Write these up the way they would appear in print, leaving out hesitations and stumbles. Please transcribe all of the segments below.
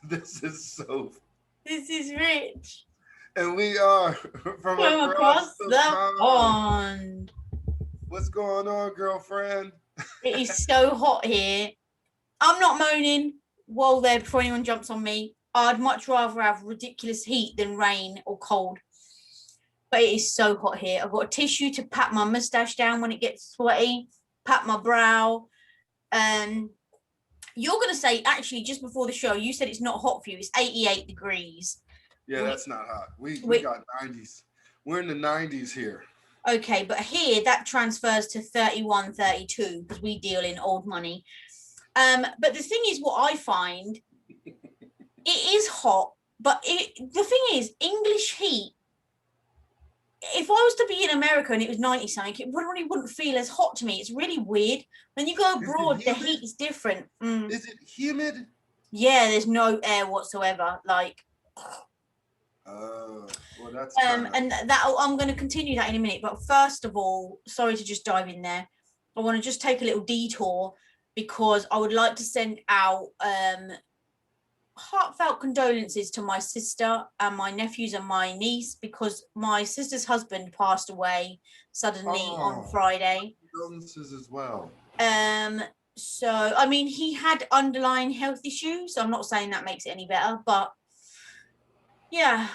This is so. This is Rich. And we are from From across across the the pond. pond. What's going on, girlfriend? It is so hot here. I'm not moaning while there before anyone jumps on me. I'd much rather have ridiculous heat than rain or cold. But it is so hot here. I've got a tissue to pat my mustache down when it gets sweaty, pat my brow. And you're going to say, actually, just before the show, you said it's not hot for you. It's 88 degrees. Yeah, that's not hot. We got 90s. We're in the 90s here. Okay, but here that transfers to 31, 32 because we deal in old money. But the thing is, what I find, it is hot, but the thing is, English heat, if I was to be in America and it was 90 something, it really wouldn't feel as hot to me. It's really weird. When you go abroad, the heat is different. Is it humid? Yeah, there's no air whatsoever. Like, well, that's and that I'm going to continue that in a minute. But first of all, sorry to just dive in there. I want to just take a little detour because I would like to send out heartfelt condolences to my sister and my nephews and my niece because my sister's husband passed away suddenly on Friday. Condolences as well. So I mean, he had underlying health issues. So I'm not saying that makes it any better, but yeah.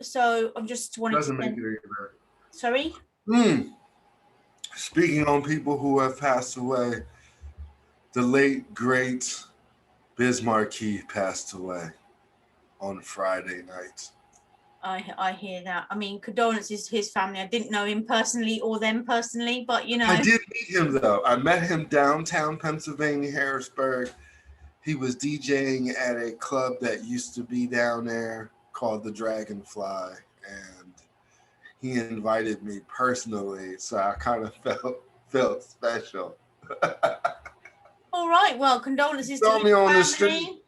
So I'm just wanting Doesn't to make it any better. Sorry. Speaking on people who have passed away, the late great Biz Markie passed away on Friday night. I hear that. I mean, condolences to his family. I didn't know him personally or them personally, but you know. I did meet him though. I met him downtown Pennsylvania, Harrisburg. He was DJing at a club that used to be down there called the Dragonfly, and he invited me personally, so I kind of felt special. All right, well, condolences to me on the street.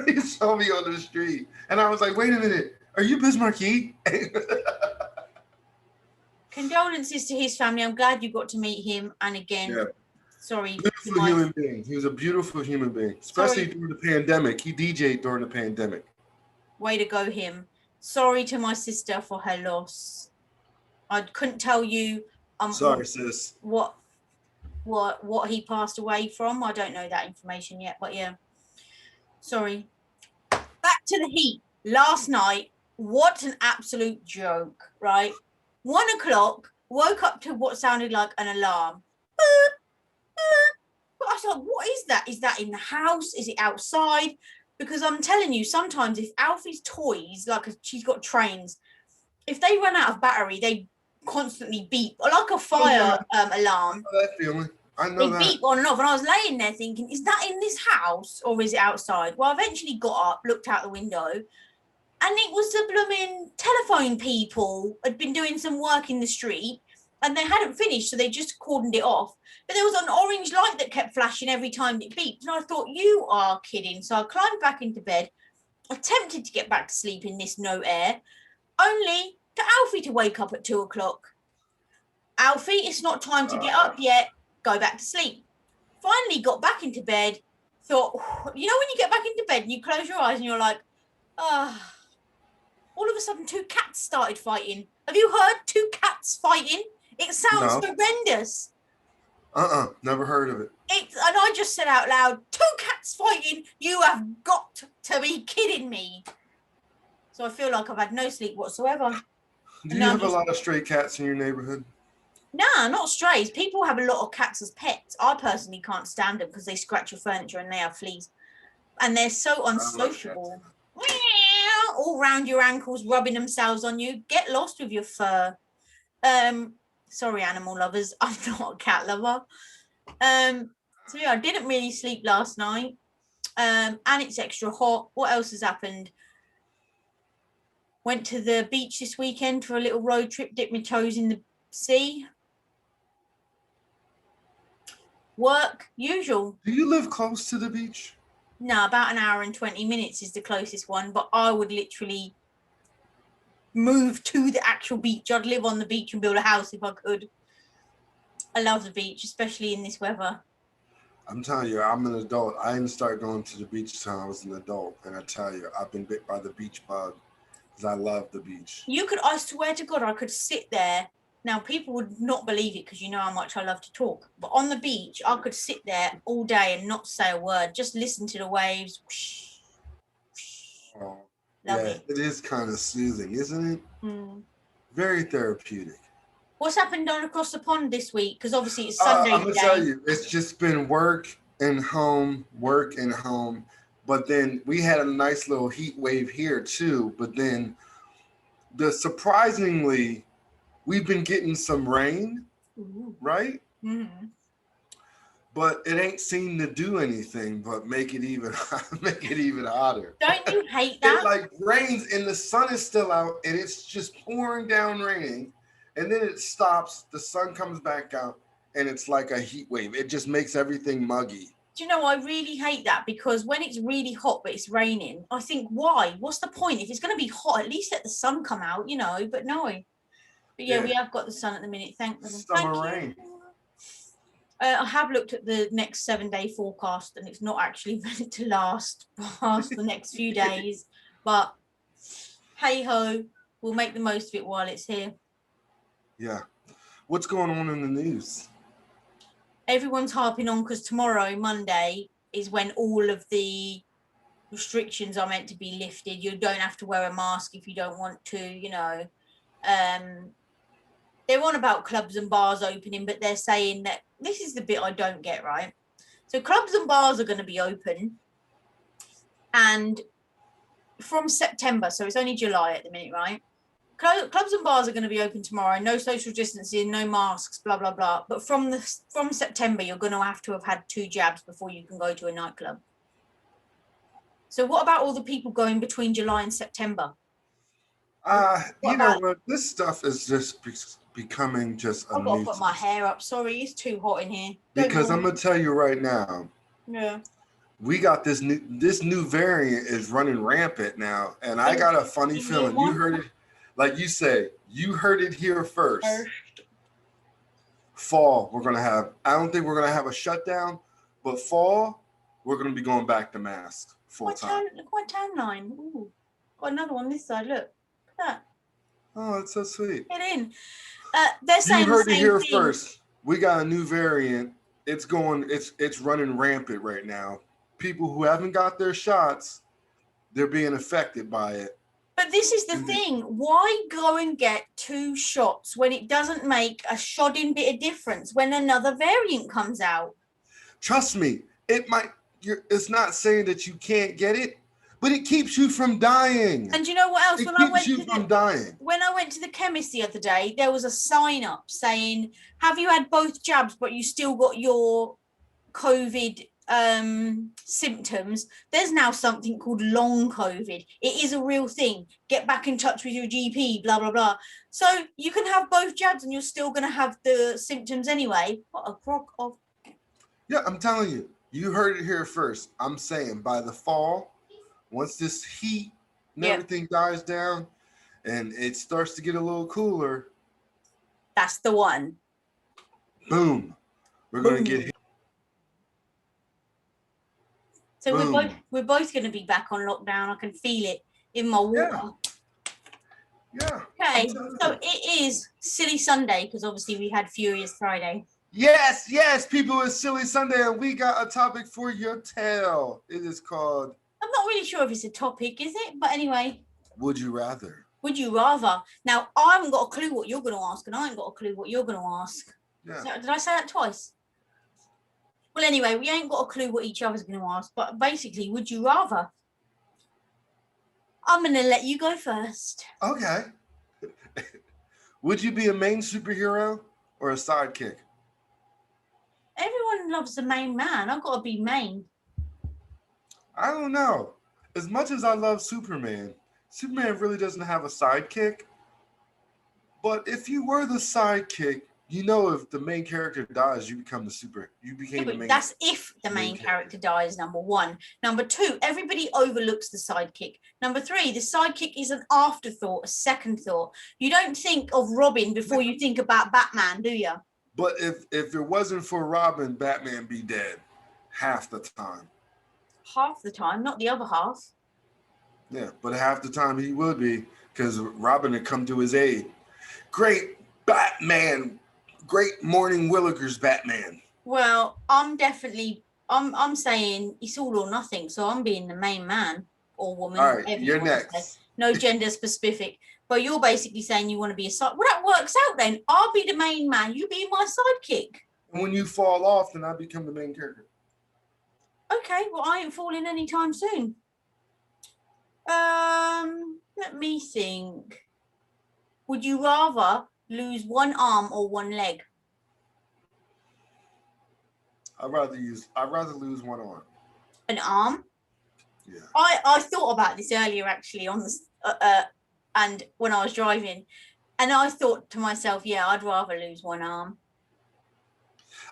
He saw me on the street, and I was like, "Wait a minute, are you Biz Markie?" Condolences to his family. I'm glad you got to meet him. And again, sorry. Beautiful human being. He was a beautiful human being, especially during the pandemic. He DJ'd during the pandemic. Way to go, him. Sorry to my sister for her loss. I couldn't tell you. Sorry, sis. What he passed away from. I don't know that information yet, but yeah. Sorry. Back to the heat. Last night, what an absolute joke, right? 1 o'clock, woke up to what sounded like an alarm. But I thought, what is that? Is that in the house? Is it outside? Because I'm telling you, sometimes if Alfie's toys, like she's got trains, if they run out of battery, they constantly beep, like a fire alarm. I know that feeling. I know they beep on and off. And I was laying there thinking, is that in this house or is it outside? Well, I eventually got up, looked out the window, and it was the blooming telephone people had been doing some work in the street and they hadn't finished, so they just cordoned it off. But there was an orange light that kept flashing every time it beeped. And I thought, you are kidding. So I climbed back into bed, attempted to get back to sleep in this no air, only for Alfie to wake up at 2 o'clock. Alfie, it's not time to get up yet. Go back to sleep. Finally got back into bed, thought, you know when you get back into bed and you close your eyes and you're like, ah. All of a sudden, 2 cats started fighting. Have you heard 2 cats fighting? It sounds horrendous. Never heard of it. And I just said out loud, 2 cats fighting? You have got to be kidding me. So I feel like I've had no sleep whatsoever. Do you have a lot of stray cats in your neighborhood? Nah, not strays. People have a lot of cats as pets. I personally can't stand them because they scratch your furniture and they have fleas. And they're so unsociable. All round your ankles, rubbing themselves on you. Get lost with your fur. Sorry, animal lovers. I'm not a cat lover. So yeah, I didn't really sleep last night. And it's extra hot. What else has happened? Went to the beach this weekend for a little road trip, dipped my toes in the sea. Work, usual. Do you live close to the beach? No, about an hour and 20 minutes is the closest one, but I would literally move to the actual beach. I'd live on the beach and build a house if I could. I love the beach, especially in this weather. I'm telling you, I'm an adult. I didn't start going to the beach till I was an adult, and I tell you, I've been bit by the beach bug because I love the beach. I swear to God, I could sit there. Now, people would not believe it because you know how much I love to talk. But on the beach, I could sit there all day and not say a word, just listen to the waves. Whoosh, whoosh. Oh, Love yeah, it. it is kind of soothing, isn't it? Mm. Very therapeutic. What's happened down across the pond this week? Because obviously it's Sunday I'm gonna today. tell you, it's just been work and home, work and home. But then we had a nice little heat wave here too. But then surprisingly, we've been getting some rain, Ooh. right? Mm-hmm. But it ain't seemed to do anything but make it even hotter. Don't you hate that? It like rains and the sun is still out and it's just pouring down raining, and then it stops, the sun comes back out, and it's like a heat wave. It just makes everything muggy. Do you know, I really hate that because when it's really hot but it's raining, I think, why? What's the point? If it's going to be hot, at least let the sun come out, you know, but no. But yeah, we have got the sun at the minute. Thank Rain. I have looked at the next 7-day forecast and it's not actually meant to last past the next few days. But hey ho, we'll make the most of it while it's here. Yeah. What's going on in the news? Everyone's harping on because tomorrow, Monday, is when all of the restrictions are meant to be lifted. You don't have to wear a mask if you don't want to, you know. They're on about clubs and bars opening, but they're saying that this is the bit I don't get, right? So clubs and bars are going to be open, and from September, so it's only July at the minute, right? Clubs and bars are going to be open tomorrow. No social distancing, no masks, blah blah blah. But from September, you're going to have had 2 jabs before you can go to a nightclub. So what about all the people going between July and September? You know what? This stuff is just becoming just a I've got to put my hair up. Sorry, it's too hot in here. Because I'm gonna tell you right now. Yeah. We got this new variant is running rampant now, and I got a funny feeling. You heard it, like you say, you heard it here first. Fall, we're gonna have. I don't think we're gonna have a shutdown, but fall, we're gonna be going back to masks full time. Look my timeline. Ooh, got another one this side. Look at that. Oh, it's so sweet. Get in. They're saying you heard the same it here thing. First. We got a new variant. It's running rampant right now. People who haven't got their shots, they're being affected by it. But this is the thing. Why go and get 2 shots when it doesn't make a shodding bit of difference when another variant comes out? Trust me, it might. It's not saying that you can't get it, but it keeps you from dying. And you know what else? When I went to the chemist the other day, there was a sign up saying, "Have you had both jabs, but you still got your COVID symptoms?" There's now something called long COVID. It is a real thing. Get back in touch with your GP, blah blah blah. So you can have both jabs and you're still going to have the symptoms anyway. What a crock of. Yeah, I'm telling you, you heard it here first. I'm saying by the fall, once this heat and everything dies down and it starts to get a little cooler, that's the one. Boom. We're going to get hit. So we're both going to be back on lockdown. I can feel it in my water. Yeah. Okay, so it is Silly Sunday because obviously we had Furious Friday. Yes, people, it's Silly Sunday and we got a topic for your tale. It is called... I'm not really sure if it's a topic, is it? But anyway. Would you rather? Would you rather? Now, I haven't got a clue what you're going to ask and I ain't got a clue what you're going to ask. Yeah. So, did I say that twice? Well, anyway, we ain't got a clue what each other's going to ask, but basically, would you rather? I'm going to let you go first. Okay. Would you be a main superhero or a sidekick? Everyone loves the main man. I've got to be main. I don't know. As much as I love Superman really doesn't have a sidekick. But if you were the sidekick, you know, if the main character dies, you became the main. That's if the main character dies, number 1. Number 2, everybody overlooks the sidekick. Number 3, the sidekick is an afterthought, a second thought. You don't think of Robin before you think about Batman, do you? But if it wasn't for Robin, Batman be dead. half the time. Half the time, not the other half. Yeah, but half the time he would be, because Robin had come to his aid. Great Batman. Great Morning Willikers Batman. Well, I'm saying it's all or nothing. So I'm being the main man or woman, All right, whatever you're you want to say. next. No gender specific. But you're basically saying you want to be a side. Well, that works out then. I'll be the main man. You be my sidekick. And when you fall off, then I become the main character. Okay, well, I ain't falling anytime soon. Let me think. Would you rather lose one arm or one leg? I'd rather lose one arm. An arm? Yeah. I thought about this earlier actually on the and when I was driving, and I thought to myself, yeah, I'd rather lose one arm.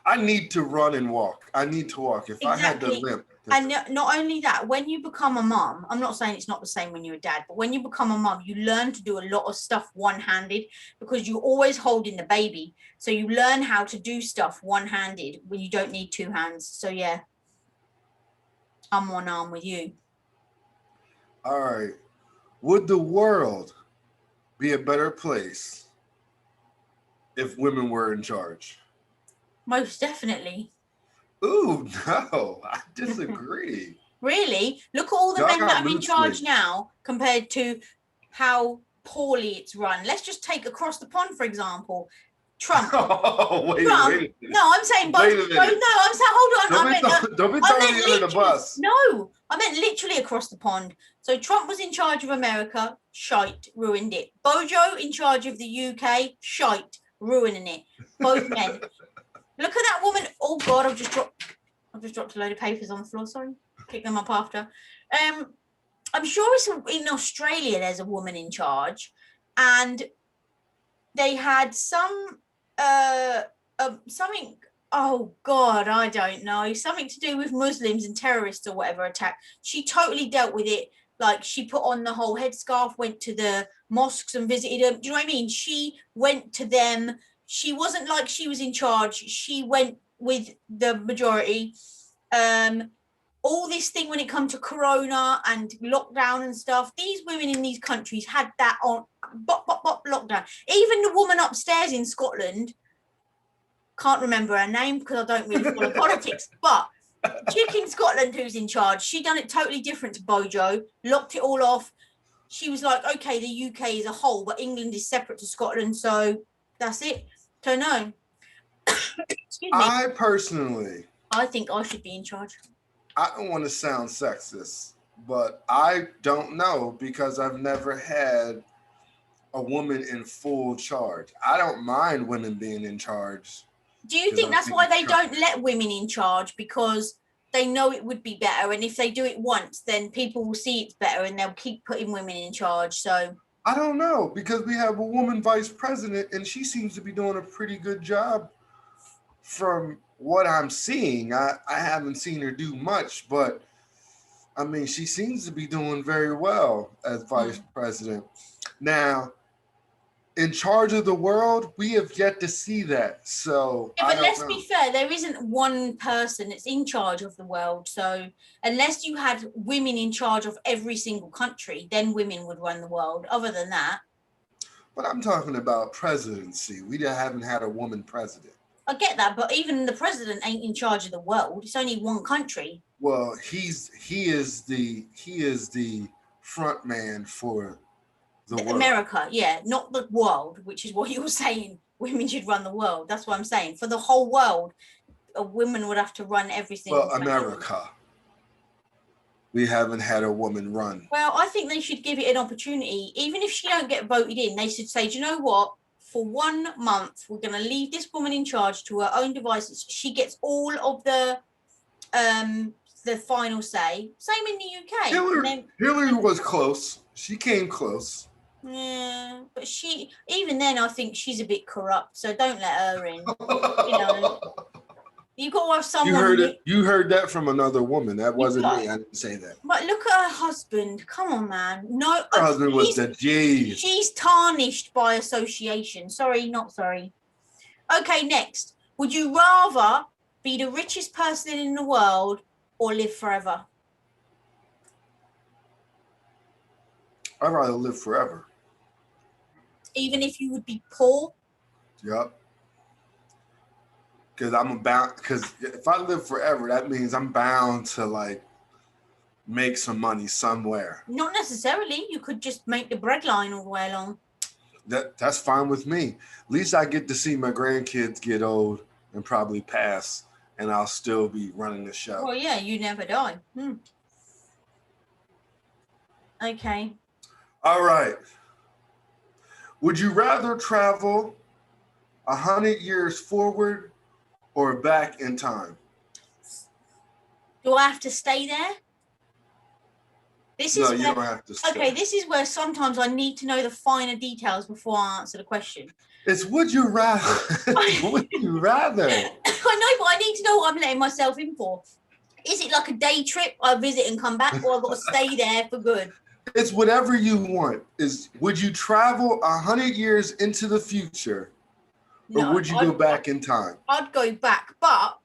I need to run and walk. I need to walk. If I had to Exactly. limp. And not only that, when you become a mum, I'm not saying it's not the same when you're a dad, but when you become a mum, you learn to do a lot of stuff one-handed because you're always holding the baby. So you learn how to do stuff one-handed when you don't need two hands. So yeah, I'm one arm with you. All right. Would the world be a better place if women were in charge? Most definitely. Ooh, no, I disagree. Really? Look at all the Y'all men that got are in mood charge swings. now compared to how poorly it's run. Let's just take across the pond, for example. Trump. Oh, wait Trump. a minute. No, I'm saying both. Wait a No, minute. I'm saying, hold on. Don't be I throwing meant me under the literally- bus. No, I meant literally across the pond. So Trump was in charge of America, shite, ruined it. Bojo in charge of the UK, shite, ruining it. Both men. Look at that woman. Oh God, I've just dropped a load of papers on the floor. Sorry, pick them up after. I'm sure it's in Australia. There's a woman in charge, and they had some something. Oh God, I don't know. Something to do with Muslims and terrorists or whatever attack. She totally dealt with it. Like she put on the whole headscarf, went to the mosques and visited them. Do you know what I mean? She went to them. She wasn't like she was in charge. She went with the majority. All this thing when it comes to corona and lockdown and stuff, these women in these countries had that on lockdown. Even the woman upstairs in Scotland, can't remember her name because I don't really follow politics, but chick in Scotland who's in charge, she done it totally different to Bojo, locked it all off. She was like, okay, the UK is a whole, but England is separate to Scotland, so that's it. So no. Excuse me. I personally, I think I should be in charge. I don't want to sound sexist, but I don't know because I've never had a woman in full charge. I don't mind women being in charge. Do you think that's why they don't let women in charge? Because they know it would be better, and if they do it once, then people will see it's better and they'll keep putting women in charge. So I don't know, because we have a woman vice president and she seems to be doing a pretty good job from what I'm seeing. I haven't seen her do much, but I mean, she seems to be doing very well as vice president. Now, in charge of the world, we have yet to see that. So, yeah, but let's be fair, there isn't one person that's in charge of the world. So unless you had women in charge of every single country, then women would run the world. Other than that. But I'm talking about presidency. We haven't had a woman president. I get that, but even the president ain't in charge of the world. It's only one country. Well, he is the front man for the world. America, yeah, not the world, which is what you're saying. Women should run the world. That's what I'm saying. For the whole world, a woman would have to run everything. Well, America. We haven't had a woman run. Well, I think they should give it an opportunity. Even if she don't get voted in, they should say, do you know what? For 1 month, we're going to leave this woman in charge to her own devices. She gets all of the final say. Same in the UK. Hillary was close. She came close. Yeah, but even then, I think she's a bit corrupt. So don't let her in. You know, you got to have someone. You heard that from another woman. That wasn't me. I didn't say that. But look at her husband. Come on, man. No, her husband was the G. She's tarnished by association. Sorry, not sorry. Okay, next. Would you rather Be the richest person in the world or live forever? I'd rather live forever. Even if you would be poor? Yep. Because because if I live forever, that means I'm bound to like make some money somewhere. Not necessarily. You could just make the bread line all the way along. That's fine with me. At least I get to see my grandkids get old and probably pass, and I'll still be running the show. Well, yeah, you never die. Okay. All right. Would you rather travel 100 years forward or back in time? Do I have to stay there? You don't have to stay. Okay, this is where sometimes I need to know the finer details before I answer the question. It's would you rather? Would you rather? I know, but I need to know what I'm letting myself in for. Is it like a day trip, I visit and come back, or I've got to stay there for good? It's whatever you want. Would you travel 100 years into the future, or would you go back in time? I'd go back, but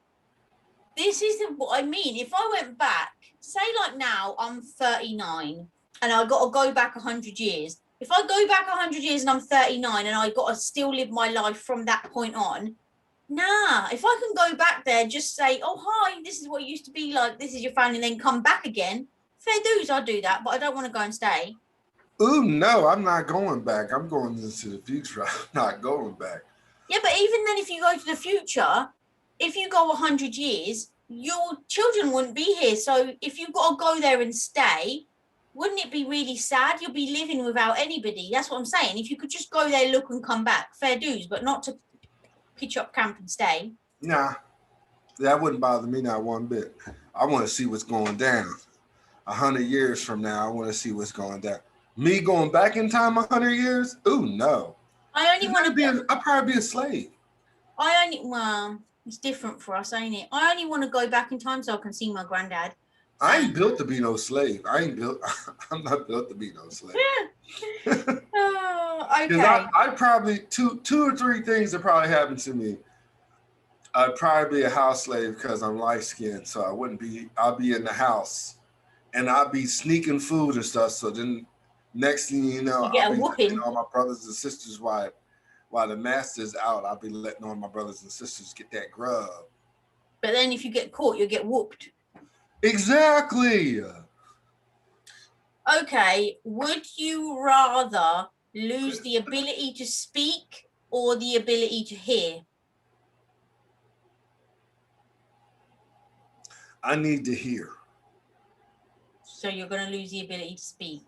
this isn't what I mean. If I went back, say like now I'm 39 and I got to go back 100 years. If I go back 100 years and I'm 39 and I got to still live my life from that point on, nah. If I can go back there, just say, oh, hi, this is what it used to be like, this is your family, and then come back again, fair dues, I'll do that, but I don't want to go and stay. Ooh, no, I'm not going back. I'm going into the future. I'm not going back. Yeah, but even then, if you go to the future, if you go 100 years, your children wouldn't be here. So if you've got to go there and stay, wouldn't it be really sad? You'll be living without anybody. That's what I'm saying. If you could just go there, look and come back, fair dues, but not to pitch up camp and stay. Nah, that wouldn't bother me not one bit. I want to see what's going down. 100 years from now, I want to see what's going down. Me going back in time 100 years? Ooh, no. I only want to be. I'll probably be a slave. Well, it's different for us, ain't it? I only want to go back in time so I can see my granddad. I ain't built to be no slave. I'm not built to be no slave. Oh, okay. I probably two or three things that probably happened to me. I'd probably be a house slave because I'm light skinned, so I'll be in the house and I'll be sneaking food and stuff. So then next thing you know, I'll be letting all my brothers and sisters while the master's out, I'll be letting all my brothers and sisters get that grub. But then if you get caught, you'll get whooped. Exactly. Okay, would you rather lose the ability to speak or the ability to hear? I need to hear. So you're going to lose the ability to speak?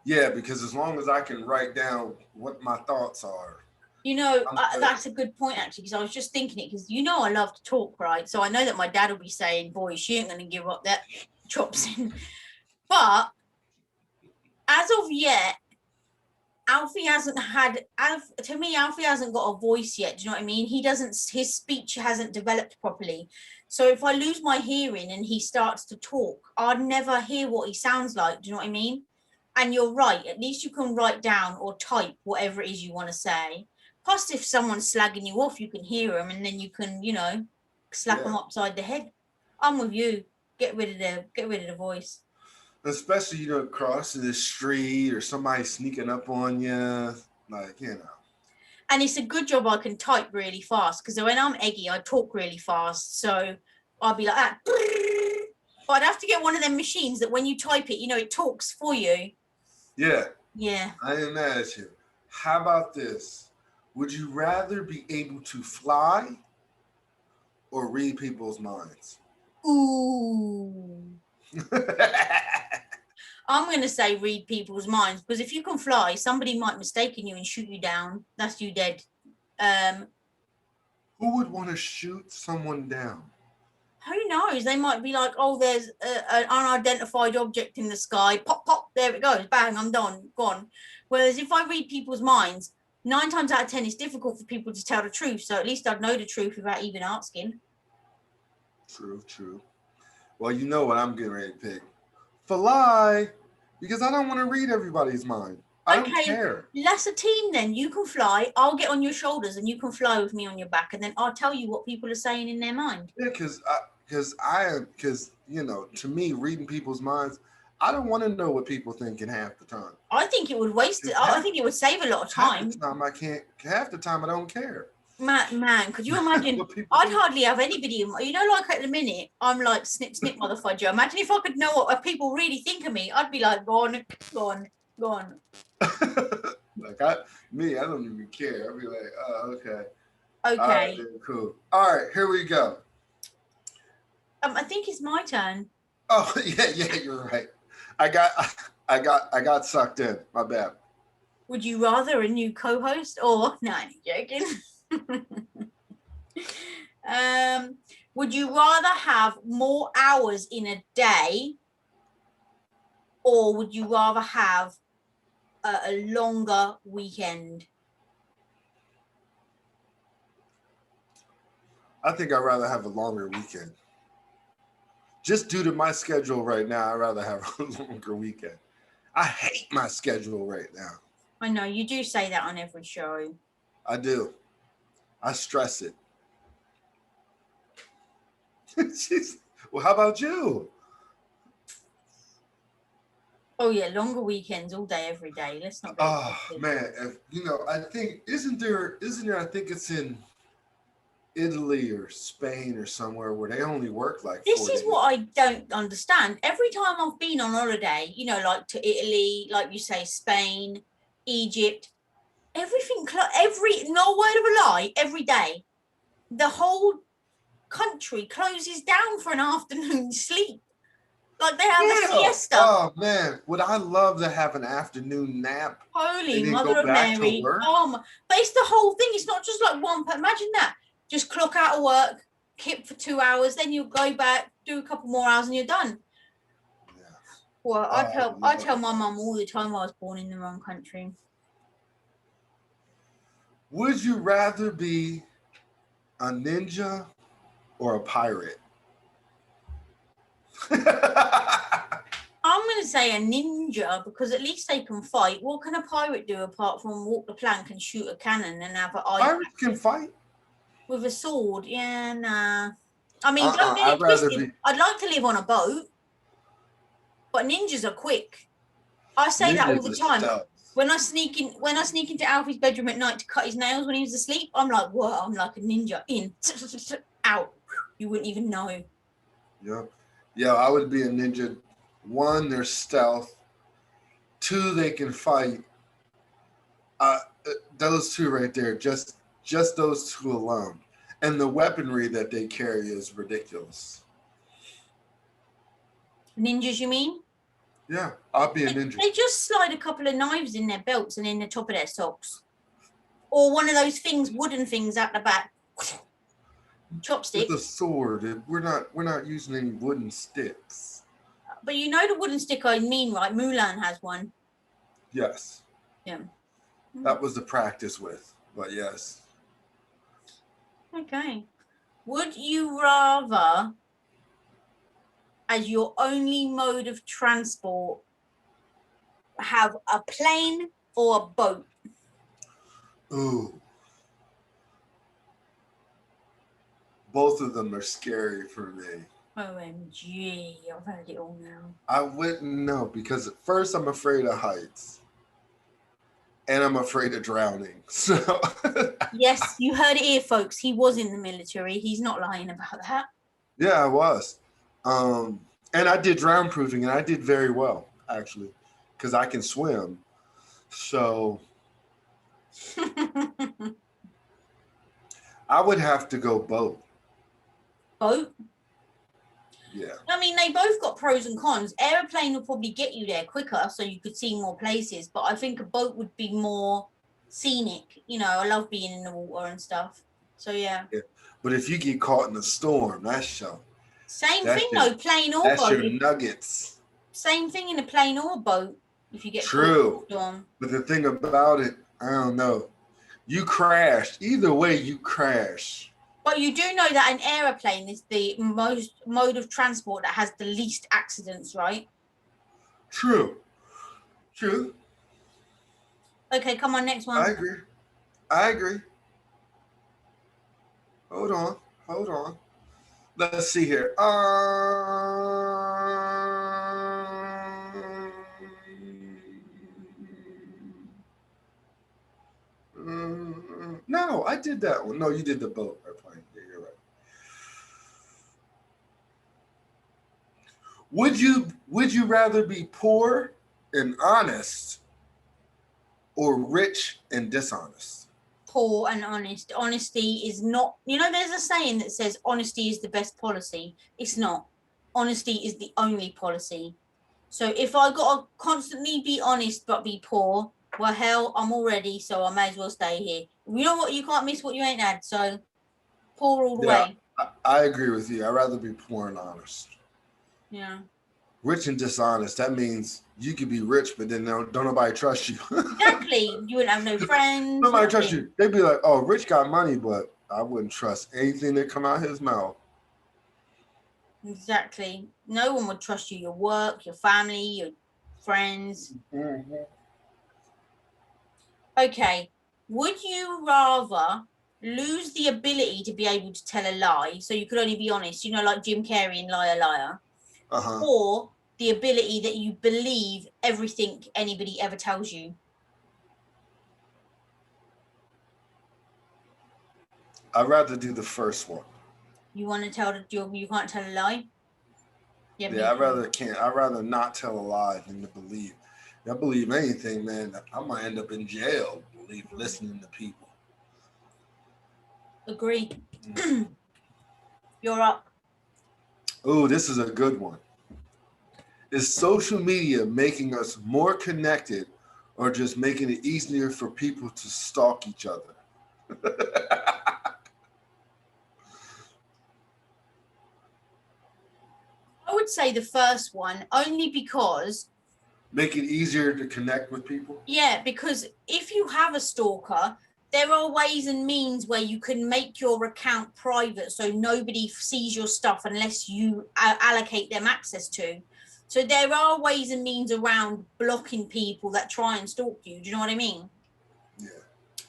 Yeah, because as long as I can write down what my thoughts are. You know, that's a good point, actually, because I was just thinking it, because you know I love to talk, right? So I know that my dad will be saying, boy, she ain't going to give up that chops in. But as of yet, Alfie hasn't got a voice yet. Do you know what I mean? His speech hasn't developed properly. So if I lose my hearing and he starts to talk, I'd never hear what he sounds like. Do you know what I mean? And you're right. At least you can write down or type whatever it is you want to say. Plus, if someone's slagging you off, you can hear them, and then you can, slap them upside the head. I'm with you. Get rid of the voice. Especially, crossing the street or somebody sneaking up on you, And it's a good job I can type really fast, because when I'm eggy, I talk really fast. So I'll be like that. But I'd have to get one of them machines that when you type it, it talks for you. Yeah. Yeah. I ain't mad at you. How about this? Would you rather be able to fly or read people's minds? Ooh. I'm going to say read people's minds, because if you can fly, somebody might mistaken you and shoot you down. That's you dead. Who would want to shoot someone down? Who knows? They might be like, oh, there's an unidentified object in the sky. Pop, pop, there it goes. Bang, I'm done, gone. Whereas if I read people's minds, 9 times out of 10, it's difficult for people to tell the truth. So at least I'd know the truth without even asking. True. Well, you know what I'm getting ready to pick. Fly, because I don't want to read everybody's mind. I don't Okay, care. let's a team then. You can fly. I'll get on your shoulders, and you can fly with me on your back, and then I'll tell you what people are saying in their mind. Yeah, because to me, reading people's minds, I don't want to know what people think in half the time. I think it would waste it. I think it would save a lot of Half time. the time I can't. Half the time I don't care. Man, could you imagine? What people I'd think. hardly have anybody. Like at the minute, I'm like snip, snip, motherfudger. Imagine if I could know what people really think of me. I'd be like, go on. Like I don't even care. I'd be like, oh, okay. Okay. All right, cool. All right, here we go. I think it's my turn. Oh yeah, you're right. I got sucked in. My bad. Would you rather a new co-host or no? I'm joking. Would you rather have more hours in a day, or would you rather have a longer weekend? I think I'd rather have a longer weekend. Just due to my schedule right now, I'd rather have a longer weekend. I hate my schedule right now. I know you do say that on every show. I do. I stress it. Well, how about you? Oh yeah, longer weekends all day, every day. Let's not. Oh man, I think isn't there? I think it's in Italy or Spain or somewhere where they only work like. This is what I don't understand. Every time I've been on holiday, like to Italy, like you say, Spain, Egypt, everything, no word of a lie, every day, the whole country closes down for an afternoon sleep. Like they have a siesta. Oh man, would I love to have an afternoon nap? Holy Mother of Mary! But it's the whole thing. It's not just like one. Imagine that. Just clock out of work, kip for 2 hours, then you'll go back, do a couple more hours, and you're done. Yeah. Well, I tell my mum all the time I was born in the wrong country. Would you rather be a ninja or a pirate? I'm going to say a ninja because at least they can fight. What can a pirate do apart from walk the plank and shoot a cannon and have an eye? Pirates can fight with a sword. Yeah, nah. I mean, don't get it twisted. I'd like to live on a boat, but ninjas are quick. I say that all the time. When I sneak into Alfie's bedroom at night to cut his nails when he was asleep, I'm like, whoa, I'm like a ninja. In, out. You wouldn't even know. Yeah, I would be a ninja. 1, they're stealth. 2, they can fight. Those 2 right there, just those 2 alone. And the weaponry that they carry is ridiculous. Ninjas, you mean? Yeah, I'll be a ninja. They just slide a couple of knives in their belts and in the top of their socks. Or one of those wooden things out the back. Chopstick. With a sword. We're not using any wooden sticks. But you know the wooden stick I mean, right? Mulan has one. Yes. Yeah. That was the practice with, but yes. Okay. Would you rather, as your only mode of transport, have a plane or a boat? Ooh. Both of them are scary for me. OMG, I've heard it all now. I wouldn't know because at first I'm afraid of heights. And I'm afraid of drowning. So yes, you heard it here, folks. He was in the military. He's not lying about that. Yeah, I was. And I did drown proofing, and I did very well, actually, because I can swim. So I would have to go boat. Boat? Yeah. I mean, they both got pros and cons. Airplane would probably get you there quicker so you could see more places, but I think a boat would be more scenic. I love being in the water and stuff. So, yeah. But if you get caught in a storm, that's show. Same thing, though, plane or boat. That's your nuggets. Same thing in a plane or a boat if you get caught in a storm. But the thing about it, I don't know. You crash. Either way, you crash. But you do know that an aeroplane is the most mode of transport that has the least accidents, right? True. Okay, come on, next I one. agree. I agree. Hold on. Hold on. Let's see here. No, I did that one. No, you did the boat airplane. Yeah, you're right. Would you rather be poor and honest or rich and dishonest? Poor and honest. Honesty is not, there's a saying that says honesty is the best policy. It's not. Honesty is the only policy. So if I got to constantly be honest but be poor, well, hell, I'm already, so I may as well stay here. You know what? You can't miss what you ain't had. So poor all the Yeah, way. I agree with you. I'd rather be poor and honest. Yeah. Rich and dishonest, that means you could be rich, but then don't nobody trust you. Exactly. You wouldn't have no friends. Nobody trust Nothing. you. They'd be like, oh, Rich got money, but I wouldn't trust anything that come out his mouth. Exactly. No one would trust you. Your work, your family, your friends. Mm-hmm. Okay. Would you rather lose the ability to be able to tell a lie, so you could only be honest, like Jim Carrey in Liar Liar, Uh-huh. or the ability that you believe everything anybody ever tells you? I'd rather do the first one. You want to tell you can't tell a lie? Yeah, me Yeah, too. I'd rather not tell a lie than to believe. If I believe anything, man, I might end up in jail. Believe listening to people. Agree. Mm. You're up. Oh, this is a good one. Is social media making us more connected or just making it easier for people to stalk each other? I would say the first one, only because, Make it easier to connect with people? yeah, because if you have a stalker, there are ways and means where you can make your account private so nobody sees your stuff unless you allocate them access to. So there are ways and means around blocking people that try and stalk you. Do you know what I mean? Yeah.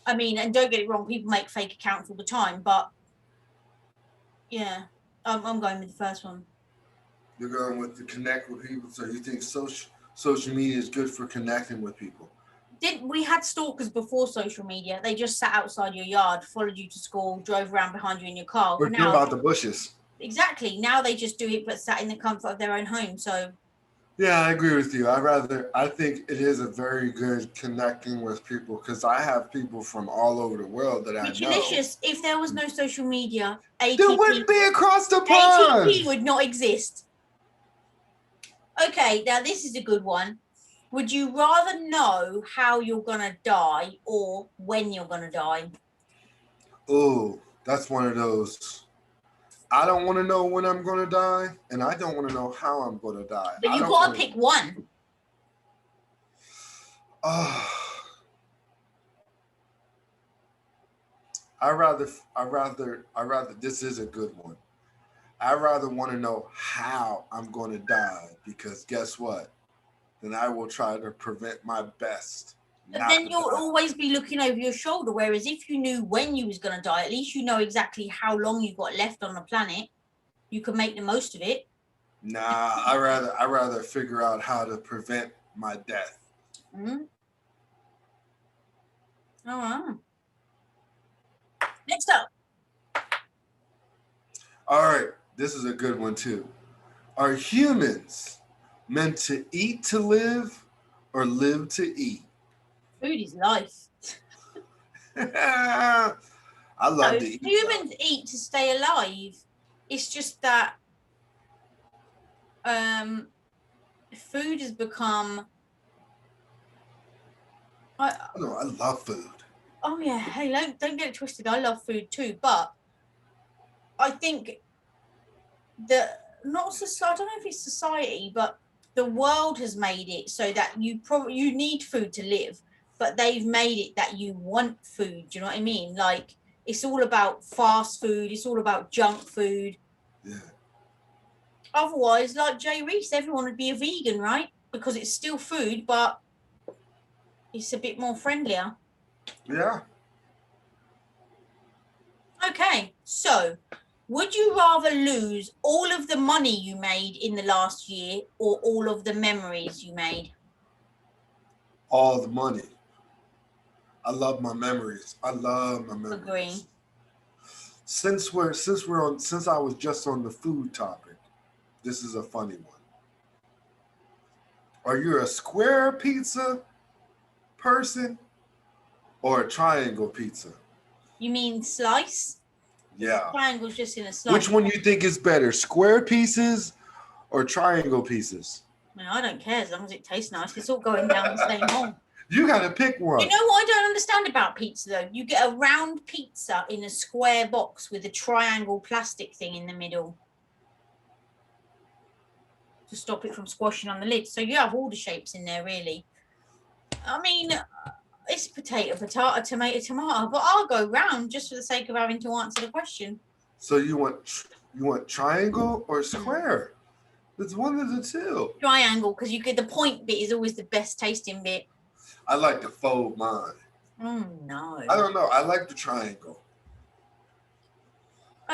I mean, and don't get it wrong, people make fake accounts all the time, but yeah, I'm going with the first one. You're going with the connect with people, so you think social media is good for connecting with people? We had stalkers before social media? They just sat outside your yard, followed you to school, drove around behind you in your car. Or think Now, about the bushes. exactly. Now they just do it, but sat in the comfort of their own home. So Yeah, I agree with you. I think it is a very good connecting with people because I have people from all over the world that I know. Richalicious, if there was no social media, There wouldn't ATP be across the pond. would not exist. Okay, now this is a good one. Would you rather know how you're gonna die or when you're gonna die? Oh, that's one of those. I don't want to know when I'm going to die, and I don't want to know how I'm going to die. But I you don't gotta want pick one. Oh, I rather. This is a good one. I rather want to know how I'm going to die because guess what? Then I will try to prevent my best But not then to you'll die. always be looking over your shoulder. Whereas if you knew when you was gonna die, at least you know exactly how long you got left on the planet. You can make the most of it. Nah, I rather figure out how to prevent my death. Mm. All right. Next up. All right, this is a good one too. Are humans meant to eat to live or live to eat? Food is life. I love No, to eat though. humans eat to stay alive. It's just that um, food has become. No, I love food. Oh yeah, hey, don't get it twisted. I love food too, but I think that not society. I don't know if it's society, but the world has made it so that you need food to live, but they've made it that you want food. Do you know what I mean? Like it's all about fast food. It's all about junk food. Yeah. Otherwise, like Jay Reese, everyone would be a vegan, right? Because it's still food, but It's a bit more friendlier. Yeah. Okay, so would you rather lose all of the money you made in the last year or all of the memories you made? All the money. I love my memories. I love my memories. Agree. Since I was just on the food topic, this is a funny one. Are you a square pizza person or a triangle pizza? You mean slice? Yeah. Triangle's just in a slice. Which one you think is better, square pieces or triangle pieces? I don't care as long as it tastes nice. It's all going down the same hole. You gotta pick one. You know what I don't understand about pizza though? You get a round pizza in a square box with a triangle plastic thing in the middle to stop it from squashing on the lid. So you have all the shapes in there, really. I mean, it's potato, tomato, but I'll go round just for the sake of having to answer the question. So you want triangle or square? It's one of the two. Triangle, because you get the point bit is always the best tasting bit. I like to fold mine. Oh no. I don't know. I like the triangle.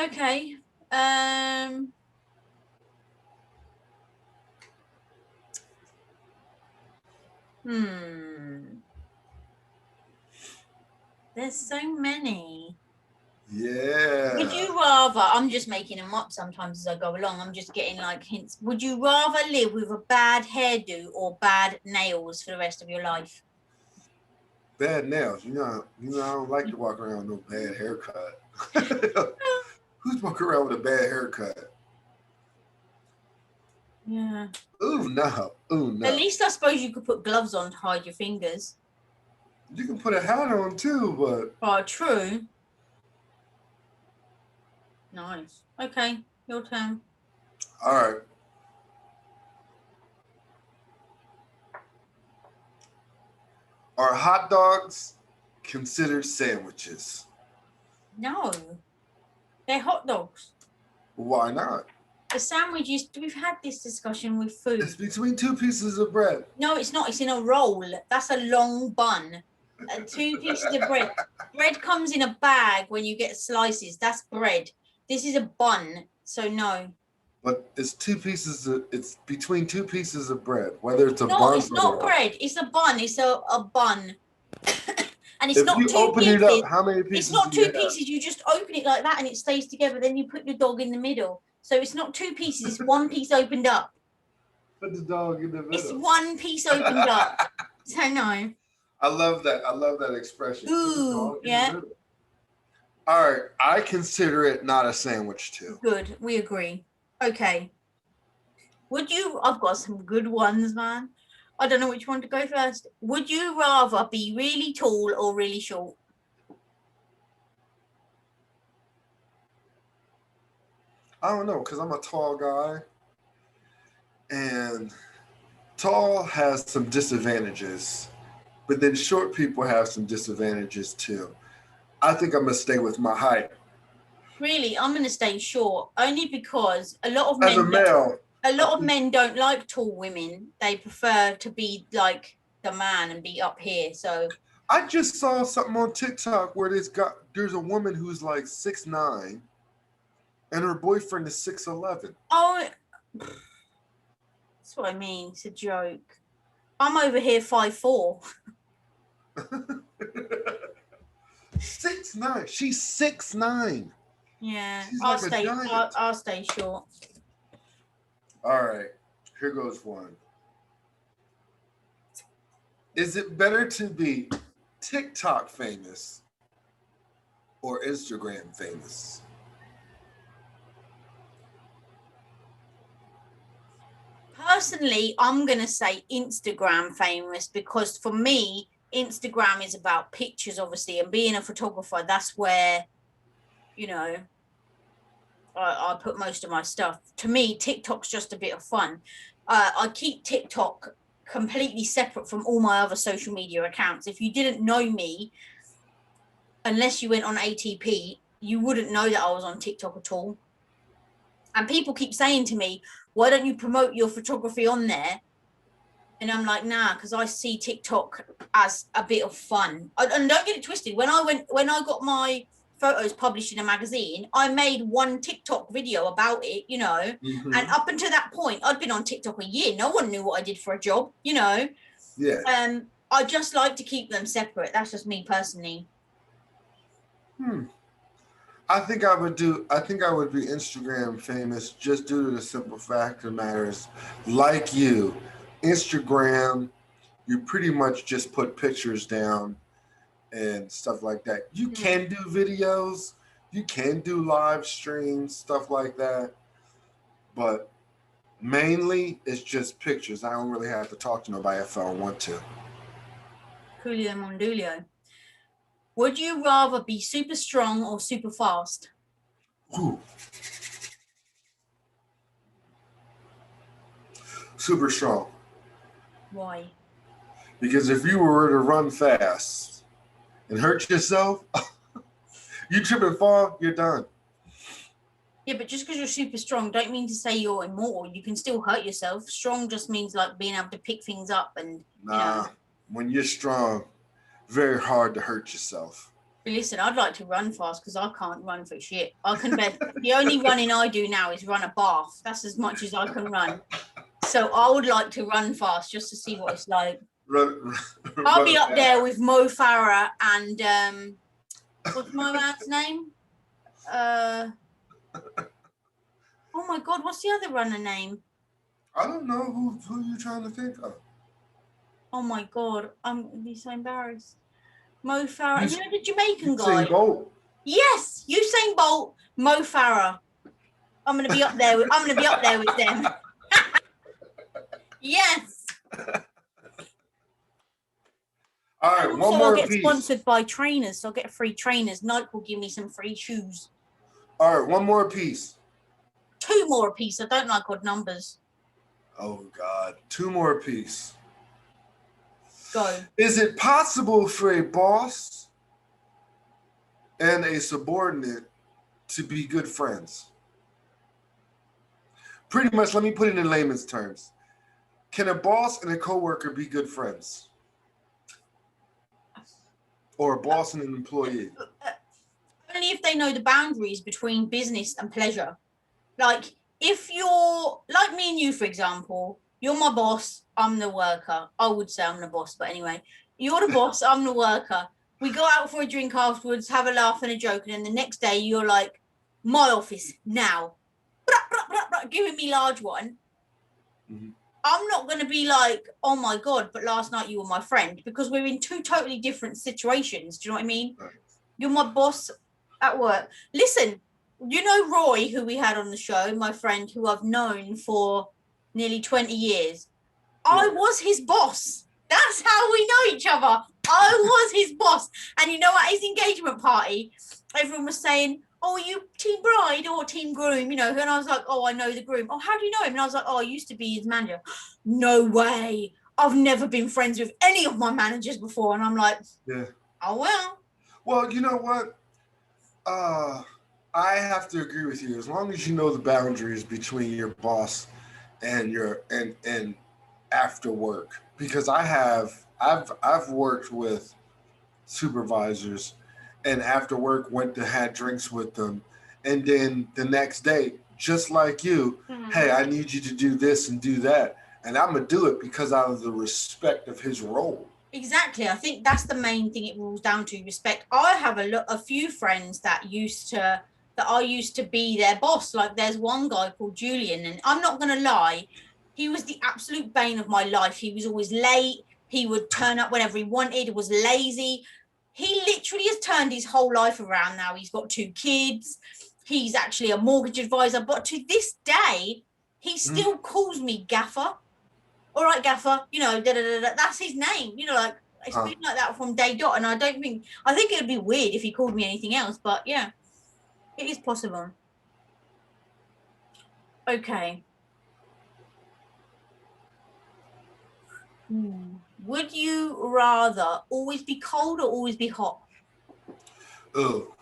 Okay. There's so many. Yeah. Would you rather, I'm just making them up sometimes as I go along, I'm just getting like hints. Would you rather live with a bad hairdo or bad nails for the rest of your life? Bad nails. You know, I don't like to walk around with no bad haircut. Who's walking around with a bad haircut? Yeah. Ooh, no. Ooh, no. At least I suppose you could put gloves on to hide your fingers. You can put a hat on too, but. Oh, true. Nice. Okay, your turn. All right. Are hot dogs considered sandwiches? No. They're hot dogs. Why not? A sandwich is, we've had this discussion with food. It's between two pieces of bread. No, it's not. It's in a roll. That's a long bun. 2 pieces of bread. Bread comes in a bag when you get slices. That's bread. This is a bun, so no. But it's it's between two pieces of bread, whether it's a bun. No, it's not bread. It's a bun. It's a bun. And it's if not you 2 open pieces. It up, how many pieces? It's not 2 pieces. You just open it like that and it stays together. Then you put your dog in the middle. So it's not 2 pieces. It's 1 piece opened up. Put the dog in the middle. It's 1 piece opened up. So no. I love that. I love that expression. Ooh, yeah. All right. I consider it not a sandwich too. Good. We agree. Okay. I've got some good ones, man. I don't know which one to go first. Would you rather be really tall or really short? I don't know, because I'm a tall guy. And tall has some disadvantages. But then short people have some disadvantages too. I think I'm going to stay with my height. Really? I'm going to stay short. Only because a lot of men don't like tall women. They prefer to be like the man and be up here. So I just saw something on TikTok where there's a woman who's like 6'9", and her boyfriend is 6'11". Oh, that's what I mean. It's a joke. I'm over here 5'4". 6'9". She's 6'9". Yeah, She's I'll like stay. I'll stay short. All right, here goes one. Is it better to be TikTok famous or Instagram famous? Personally, I'm going to say Instagram famous because for me, Instagram is about pictures, obviously, and being a photographer, that's where, I put most of my stuff. To me, TikTok's just a bit of fun. I keep TikTok completely separate from all my other social media accounts. If you didn't know me, unless you went on ATP, you wouldn't know that I was on TikTok at all. And people keep saying to me, why don't you promote your photography on there? And I'm like, nah, because I see TikTok as a bit of fun. And don't get it twisted. When I got my photos published in a magazine, I made one TikTok video about it, you know. Mm-hmm. And up until that point, I'd been on TikTok a year. No one knew what I did for a job, you know. Yeah. I just like to keep them separate. That's just me personally. I think I would be Instagram famous just due to the simple fact of the matter is, like you, Instagram, you pretty much just put pictures down and stuff like that. You can do videos, you can do live streams, stuff like that. But mainly it's just pictures. I don't really have to talk to nobody if I don't want to. Coolio Mondulio. Would you rather be super strong or super fast? Ooh. Super strong. Why? Because if you were to run fast and hurt yourself, you trip and fall, you're done. Yeah, but just because you're super strong, don't mean to say you're immortal. You can still hurt yourself. Strong just means like being able to pick things up and. Nah, when you're strong, very hard to hurt yourself. But listen, I'd like to run fast because I can't run for shit. I can the only running I do now is run a bath. That's as much as I can run. So I would like to run fast just to see what it's like. I'll be up there with Mo Farah and what's my man's name? Oh my God, what's the other runner name? I don't know who you're trying to think of. Oh my God, I'm gonna be so embarrassed. Mo Farah, you know the Jamaican guy? Usain Bolt. Yes, Usain Bolt, Mo Farah. I'm gonna be up there with them. Yes. All right, also, one more I'll get piece. sponsored by trainers, so I'll get free trainers. Nike will give me some free shoes. All right, one more piece. 2 more a piece. I don't like odd numbers. Oh God, 2 more apiece. Go. Is it possible for a boss and a subordinate to be good friends? Pretty much, let me put it in layman's terms. Can a boss and a coworker be good friends? Or a boss and an employee? Only if they know the boundaries between business and pleasure. Like, if you're, like me and you, for example, you're my boss, I'm the worker. I would say I'm the boss, but anyway, you're the boss, I'm the worker. We go out for a drink afterwards, have a laugh and a joke, and then the next day you're like, my office, now. Giving me large one. Mm-hmm. I'm not going to be like, oh my God, but last night you were my friend, because we're in 2 totally different situations. Do you know what I mean? Right. You're my boss at work. Listen, you know Roy, who we had on the show, my friend who I've known for nearly 20 years. Yeah. I was his boss. That's how we know each other. I was his boss. And you know, at his engagement party, everyone was saying, oh, are you team bride or team groom? You know, and I was like, oh, I know the groom. Oh, how do you know him? And I was like, oh, I used to be his manager. No way. I've never been friends with any of my managers before. And I'm like, yeah. Oh, well. Well, you know what? I have to agree with you. As long as you know the boundaries between your boss and your and after work, because I've worked with supervisors and after work went to had drinks with them, and then the next day, just like you, hey, I need you to do this and do that, and I'm gonna do it because out of the respect of his role. Exactly. I think that's the main thing it boils down to, respect. I have a few friends that I used to be their boss. Like, there's one guy called Julian, and I'm not gonna lie, he was the absolute bane of my life. He was always late. He would turn up whenever he wanted, was lazy. He literally has turned his whole life around now. He's got 2 kids. He's actually a mortgage advisor. But to this day, he still calls me Gaffer. All right, Gaffer, you know, that's his name. You know, like, it's been like that from day dot. And I think it would be weird if he called me anything else. But yeah, it is possible. Okay. Would you rather always be cold or always be hot? Oh,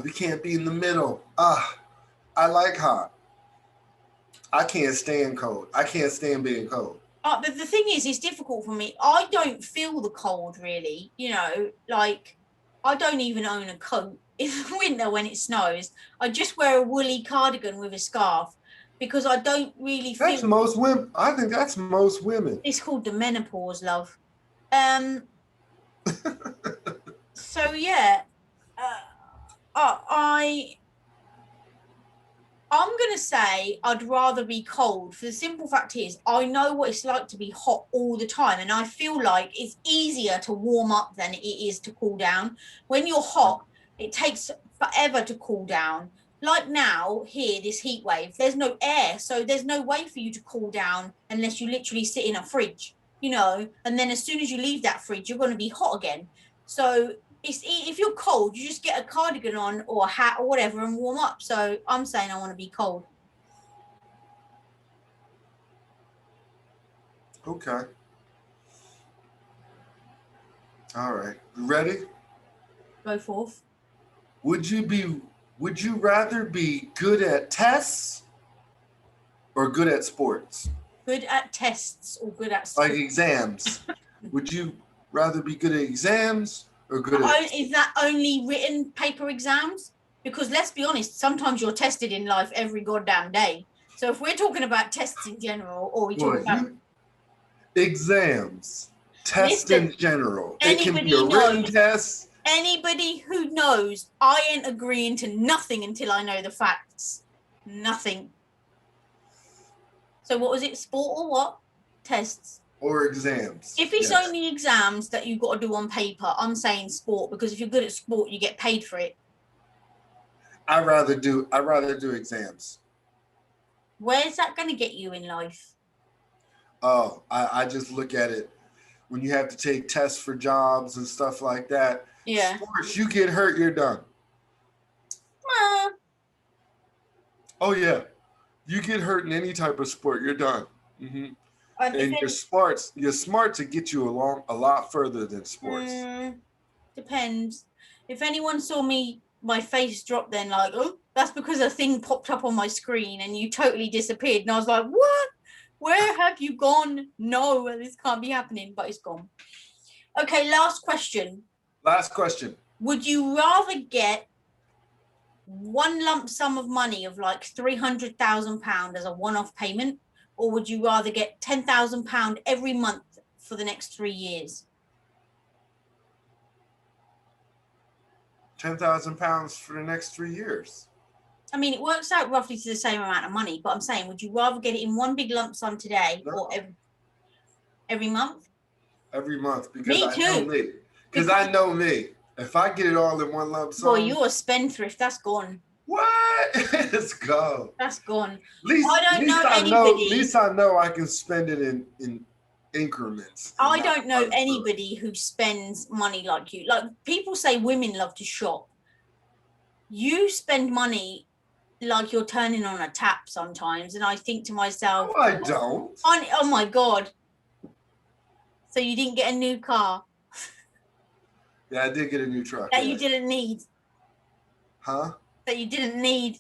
we can't be in the middle. I like hot. I can't stand cold. I can't stand being cold. But the thing is, it's difficult for me. I don't feel the cold really. Like I don't even own a coat in the winter when it snows. I just wear a woolly cardigan with a scarf because I don't really That's feel. most women. I think that's most women. It's called the menopause, love. Um. So yeah, I I'm going to say I'd rather be cold for the simple fact is I know what it's like to be hot all the time. And I feel like it's easier to warm up than it is to cool down. When you're hot, it takes forever to cool down. Like now, here, this heat wave, there's no air. So there's no way for you to cool down unless you literally sit in a fridge, and then as soon as you leave that fridge, you're going to be hot again. So if you're cold, you just get a cardigan on or a hat or whatever and warm up. So I'm saying I want to be cold. Okay. All right. You ready? Go forth. Would you rather be good at tests or good at sports? Good at tests or good at Like school? exams. Would you rather be good at exams or good at Is that only written paper exams? Because let's be honest, sometimes you're tested in life every goddamn day. So if we're talking about tests in general, or we talk about exams, tests Listen, in general? It can be a anybody written knows. test. Anybody who knows, I ain't agreeing to nothing until I know the facts. Nothing. So what was it? Sport or what? Tests. Or exams. If it's Yes. only exams that you've got to do on paper, I'm saying sport, because if you're good at sport, you get paid for it. I'd rather do exams. Where's that going to get you in life? Oh, I just look at it when you have to take tests for jobs and stuff like that. Yeah. Sports, you get hurt, you're done. Oh yeah, you get hurt in any type of sport, you're done. Mm-hmm. And you're smart to get you along a lot further than sports. Depends. If anyone saw my face drop, then like, oh, that's because a thing popped up on my screen and you totally disappeared. And I was like, what? Where have you gone? No, this can't be happening, but it's gone. Okay, last question. Last question. Would you rather get one lump sum of money of like £300,000 as a one-off payment, or would you rather get £10,000 every month for the next 3 years? £10,000 for the next 3 years. I mean, it works out roughly to the same amount of money, but I'm saying, would you rather get it in one big lump sum today or every month? Every month, because me I too. know me. Because I know me. If I get it all in one lump sum. Boy, you're a spendthrift. That's gone. What? Let's go. That's gone. At least I know I can spend it in increments. I don't know anybody who spends money like you. Like people say women love to shop. You spend money like you're turning on a tap sometimes. And I think to myself, no, I don't. Oh my God. So you didn't get a new car? Yeah, I did get a new truck. That you didn't need. Huh? That you didn't need.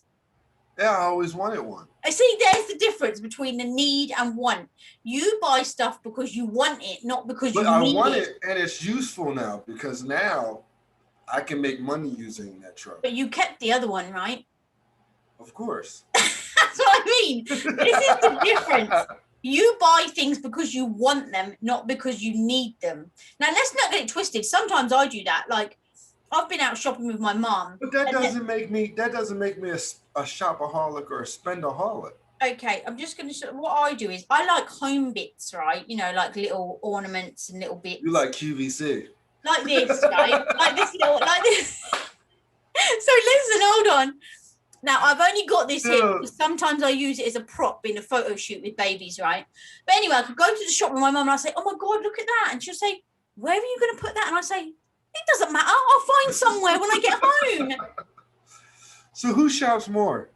Yeah, I always wanted one. I see there's the difference between the need and want. You buy stuff because you want it, not because you need it. I want it, and it's useful now because now I can make money using that truck. But you kept the other one, right? Of course. That's what I mean. This is the difference. You buy things because you want them, not because you need them. Now, let's not get it twisted. Sometimes I do that. Like, I've been out shopping with my mom. But that doesn't make me a shopaholic or a spendaholic. Okay, I'm just going to what I do is I like home bits, right? Like little ornaments and little bits. You like QVC. Like this, right? like this. So listen, hold on. Now, I've only got this here because sometimes I use it as a prop in a photo shoot with babies, right? But anyway, I could go to the shop with my mum and I say, oh my God, look at that. And she'll say, where are you going to put that? And I say, it doesn't matter. I'll find somewhere when I get home. So who shops more?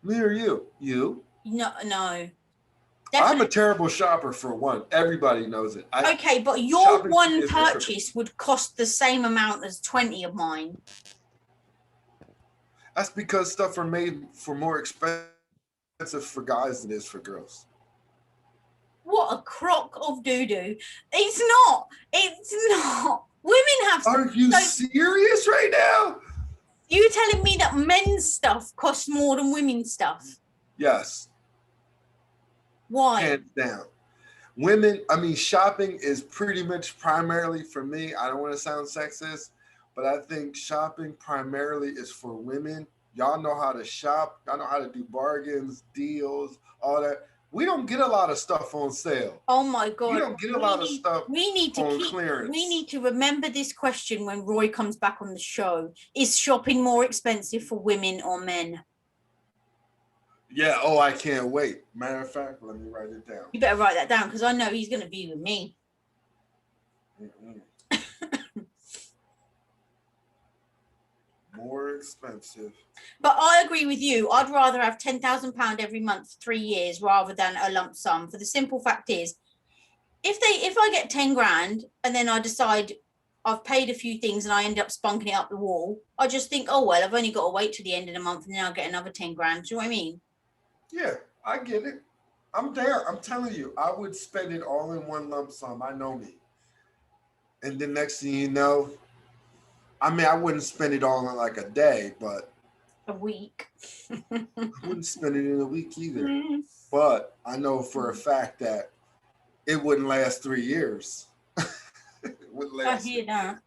Me or you? You? No. Definitely. I'm a terrible shopper for one. Everybody knows it. Okay, but your one purchase would cost the same amount as 20 of mine. That's because stuff are made for more expensive for guys than it is for girls. What? a crock of doo-doo. It's not. It's not. Women have some. Are you serious right now? You telling me that men's stuff costs more than women's stuff? Yes. Why? Hands down. Women, I mean, shopping is pretty much primarily for me. I don't want to sound sexist, but I think shopping primarily is for women. Y'all know how to shop. Y'all know how to do bargains, deals, all that. We don't get a lot of stuff on sale. Oh my God. We don't get a lot of stuff on clearance. We need to remember this question when Roy comes back on the show. Is shopping more expensive for women or men? Yeah, oh, I can't wait. Matter of fact, let me write it down. You better write that down because I know he's going to be with me. More expensive. But I agree with you. I'd rather have £10,000 every month, 3 years, rather than a lump sum. For the simple fact is, if I get 10 grand and then I decide I've paid a few things and I end up spunking it up the wall, I just think, oh, well, I've only got to wait till the end of the month and then I'll get another 10 grand. Do you know what I mean? Yeah, I get it. I'm there. I'm telling you, I would spend it all in one lump sum. I know me. And the next thing you know, I mean, I wouldn't spend it all in like a day, but a week. I wouldn't spend it in a week either. But I know for a fact that it wouldn't last 3 years. It wouldn't last. I hear that.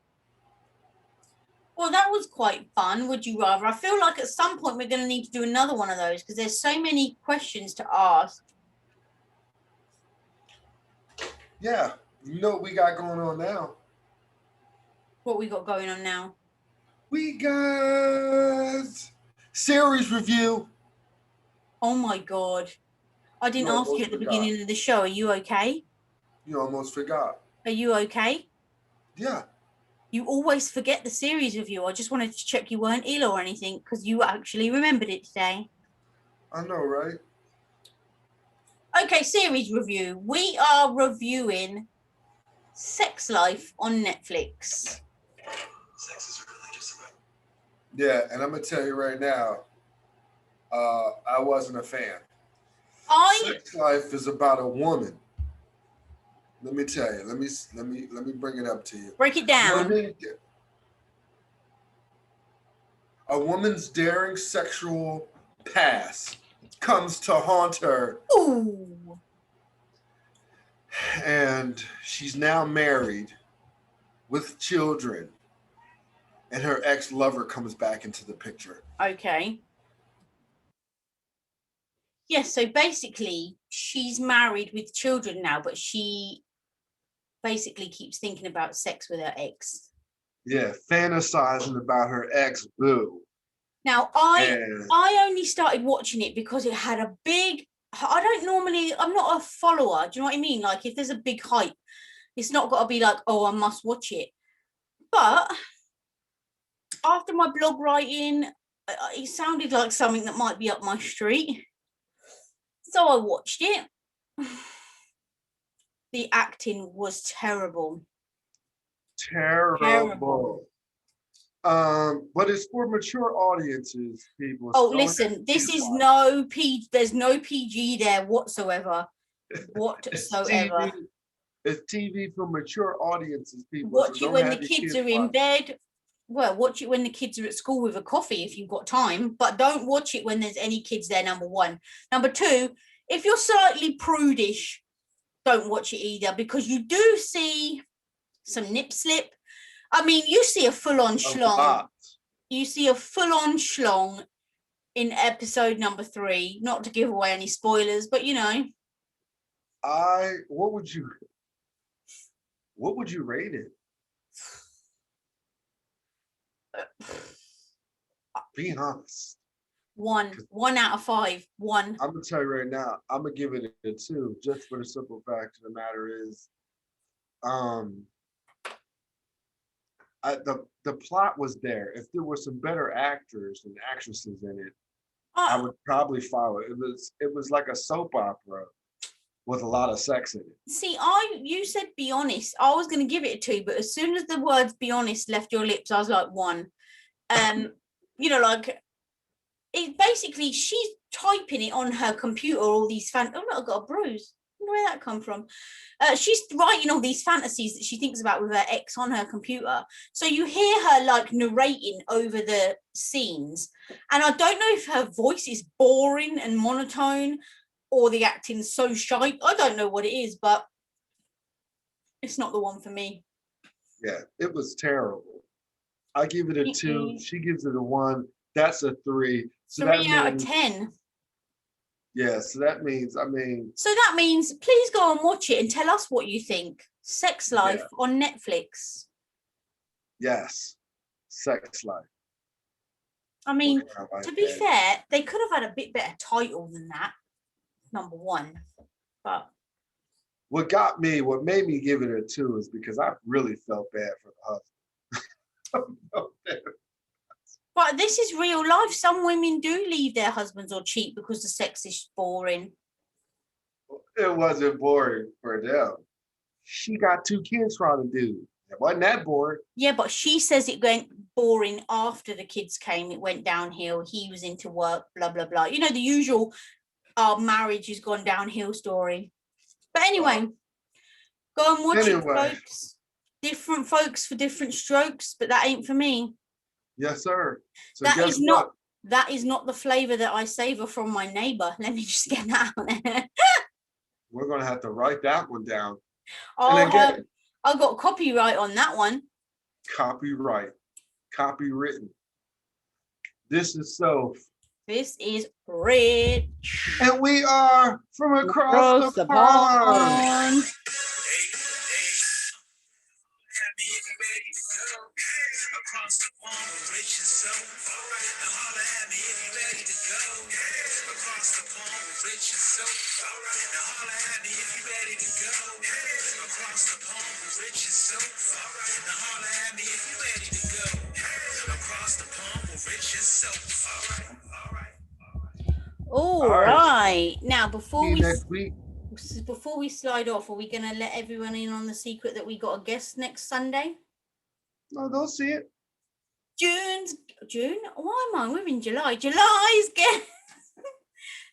Well, that was quite fun. Would you rather? I feel like at some point we're going to need to do another one of those because there's so many questions to ask. Yeah. You know what we got going on now? What we got going on now? We got series review. Oh my God. I didn't ask you at the beginning of the show. Are you okay? You almost forgot. Are you okay? Yeah. You always forget the series review. I just wanted to check you weren't ill or anything because you actually remembered it today. I know, right? Okay, series review. We are reviewing Sex Life on Netflix. Sex is really just about. Yeah, and I'm gonna tell you right now, I wasn't a fan. Sex Life is about a woman. Let me tell you. Let me bring it up to you. Break it down. A woman's daring sexual past comes to haunt her. Ooh. And she's now married with children. And her ex-lover comes back into the picture. Okay. Yes, so basically she's married with children now, but she basically keeps thinking about sex with her ex. Yeah, fantasizing about her ex-boo. Now, I only started watching it because it had a big... I'm not a follower. Do you know what I mean? Like, if there's a big hype, it's not got to be like, oh, I must watch it. But after my blog writing, it sounded like something that might be up my street. So I watched it. The acting was terrible. Terrible. But it's for mature audiences, people. Oh, listen, this is no PG. There's no PG there whatsoever. Whatsoever. It's TV for mature audiences, people. Watch it when the kids are in bed. Well, watch it when the kids are at school with a coffee if you've got time, but don't watch it when there's any kids there, number one. Number two, if you're slightly prudish, don't watch it either because you do see some nip slip. I mean, you see a full-on schlong. You see a full-on schlong in episode number 3. Not to give away any spoilers, but you know. What would you rate it? Be honest. 1 out of 5. 1. I'm gonna tell you right now, I'm gonna give it a 2, just for the simple fact of the matter is, the plot was there. If there were some better actors and actresses in it, I would probably follow it. It was like a soap opera with a lot of sex in it. See, you said be honest. I was going to give it a 2, but as soon as the words "be honest" left your lips, I was like 1. You know, like it basically she's typing it on her computer. All these oh look, I got a bruise. wonder where that come from. She's writing all these fantasies that she thinks about with her ex on her computer. So you hear her like narrating over the scenes. And I don't know if her voice is boring and monotone or the acting's so shy. I don't know what it is, but it's not the one for me. Yeah, it was terrible. I give it a 2. She gives it a 1. That's a 3. So 3 that out of means, 10. yeah, so that means, So that means please go and watch it and tell us what you think. Sex Life on Netflix. yes, Sex Life. I mean, Like to be that. fair, they could have had a bit better title than that. Number 1. But What made me give it a 2 is because I really felt bad for the husband. But this is real life. Some women do leave their husbands or cheat because the sex is boring. It wasn't boring for them. She got 2 kids from the dude. It wasn't that boring. Yeah, but she says it went boring after the kids came. It went downhill. He was into work, blah, blah, blah. You know, the usual marriage has gone downhill story. But anyway, go and watch it, folks. Different folks for different strokes, but that ain't for me. Yes, sir. So that is not the flavor that I savor from my neighbor. Let me just get that out there. We're gonna have to write that one down. I got copyright on that one. Copyright. Copywritten. This is Soph. This is Rich. And we are from across the pond. Across the pond with Rich and Soph. Now holla at me if you ready to go. Across the pond with Rich and Soph. Now holla at me if you ready to go. Across the pond with Rich and Soph. Now holla at me if you ready to go. Across the pond with Rich and Soph. All right. Now before we slide off, are we gonna let everyone in on the secret that we got a guest next Sunday? No, they'll see it. June? Why am I? We're in July. July's guest.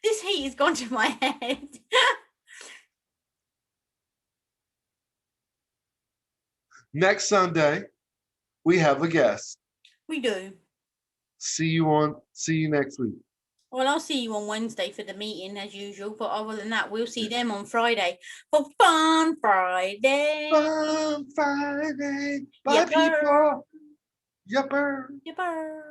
This heat has gone to my head. Next Sunday, we have a guest. We do. See you next week. Well, I'll see you on Wednesday for the meeting as usual, but other than that, we'll see them on Friday for Fun Friday. Fun Friday. Bye, people. Yupper. Yupper.